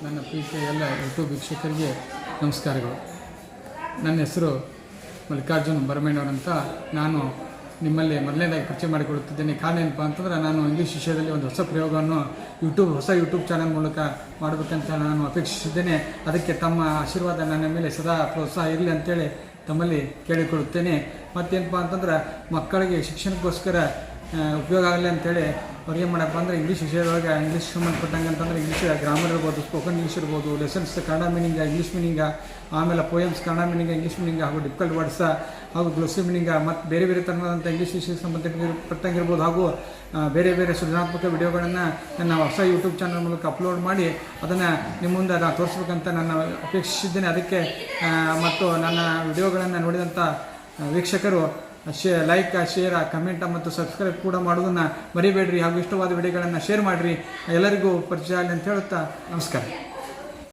ನನ್ನ ಪ್ರೀತಿಯ ಎಲ್ಲ ಯೂಟ್ಯೂಬ್ ವೀಕ್ಷಕರಿಗೆ ನಮಸ್ಕಾರಗಳು. ನನ್ನ ಹೆಸರು ಮಲ್ಲಿಕಾರ್ಜುನ್ ಬರಮೇನವರಂತ. ನಾನು ನಿಮ್ಮಲ್ಲಿ ಮೊದಲನೇದಾಗಿ ಪರಿಚಯ ಮಾಡಿಕೊಡುತ್ತಿದ್ದೇನೆ. ಕಾರಣ ಏನಪ್ಪ ಅಂತಂದರೆ, ನಾನು ಇಂಗ್ಲೀಷ್ ವಿಷಯದಲ್ಲಿ ಒಂದು ಹೊಸ ಪ್ರಯೋಗವನ್ನು ಹೊಸ ಯೂಟ್ಯೂಬ್ ಚಾನಲ್ ಮೂಲಕ ಮಾಡಬೇಕಂತ ನಾನು ಅಪೇಕ್ಷಿಸಿದ್ದೇನೆ. ಅದಕ್ಕೆ ತಮ್ಮ ಆಶೀರ್ವಾದ ನನ್ನ ಮೇಲೆ ಸದಾ ಪ್ರೋತ್ಸಾಹ ಇರಲಿ ಅಂತೇಳಿ ತಮ್ಮಲ್ಲಿ ಕೇಳಿಕೊಳ್ಳುತ್ತೇನೆ. ಮತ್ತೇನಪ್ಪ ಅಂತಂದ್ರೆ, ಮಕ್ಕಳಿಗೆ ಶಿಕ್ಷಣಕ್ಕೋಸ್ಕರ ಉಪಯೋಗ ಆಗಲಿ ಅಂತೇಳಿ ಅವ್ರು ಏನು ಮಾಡಪ್ಪ ಅಂದರೆ, ಇಂಗ್ಲೀಷ್ ವಿಷಯದೊಳಗೆ ಇಂಗ್ಲೀಷ್ ಸಂಬಂಧಪಟ್ಟಂಗೆ ಅಂತಂದರೆ ಇಂಗ್ಲೀಷ್ ಗ್ರಾಮರ್ ಇರ್ಬೋದು, ಸ್ಪೋಕನ್ ಇಂಗ್ಲೀಷ್ ಇರ್ಬೋದು, ಲೆಸನ್ಸ್ ಕನ್ನಡ ಮೀನಿಂಗ ಇಂಗ್ಲೀಷ್ ಮೀನಿಂಗ, ಆಮೇಲೆ ಪೋಯಮ್ಸ್ ಕನ್ನಡ ಮೀನಿಂಗ ಇಂಗ್ಲೀಷ್ ಮೀನಿಂಗ, ಹಾಗೂ ಡಿಫಿಕಲ್ಟ್ ವರ್ಡ್ಸ ಹಾಗೂ ಗ್ಲೋಸಿ ಮೀನಿಂಗ, ಮತ್ತು ಬೇರೆ ಬೇರೆ ಥರದಂಥ ಇಂಗ್ಲೀಷ್ ವಿಷಯಕ್ಕೆ ಸಂಬಂಧಪಟ್ಟಂಗಿರ್ಬೋದು, ಹಾಗೂ ಬೇರೆ ಬೇರೆ ಸೃಜನಾತ್ಮಕ ವಿಡಿಯೋಗಳನ್ನು ನನ್ನ ಹೊಸ ಯೂಟ್ಯೂಬ್ ಚಾನಲ್ ಮೂಲಕ ಅಪ್ಲೋಡ್ ಮಾಡಿ ಅದನ್ನು ನಿಮ್ಮ ಮುಂದೆ ನಾನು ತೋರಿಸ್ಬೇಕಂತ ನಾನು ಅಪೇಕ್ಷಿಸಿದ್ದೇನೆ. ಅದಕ್ಕೆ ಮತ್ತು ನನ್ನ ವಿಡಿಯೋಗಳನ್ನು ನೋಡಿದಂಥ ವೀಕ್ಷಕರು ಲೈಕ್, ಶೇರ್, ಕಮೆಂಟ್ ಮತ್ತು ಸಬ್ಸ್ಕ್ರೈಬ್ ಕೂಡ ಮಾಡೋದನ್ನು ಮರಿಬೇಡ್ರಿ. ಹಾಗೂ ಇಷ್ಟವಾದ ವಿಡಿಯೋಗಳನ್ನು ಶೇರ್ ಮಾಡಿರಿ. ಎಲ್ಲರಿಗೂ ಪರಿಚಯ ಆಗಲಿ ಅಂತ ಹೇಳುತ್ತಾ ನಮಸ್ಕಾರ.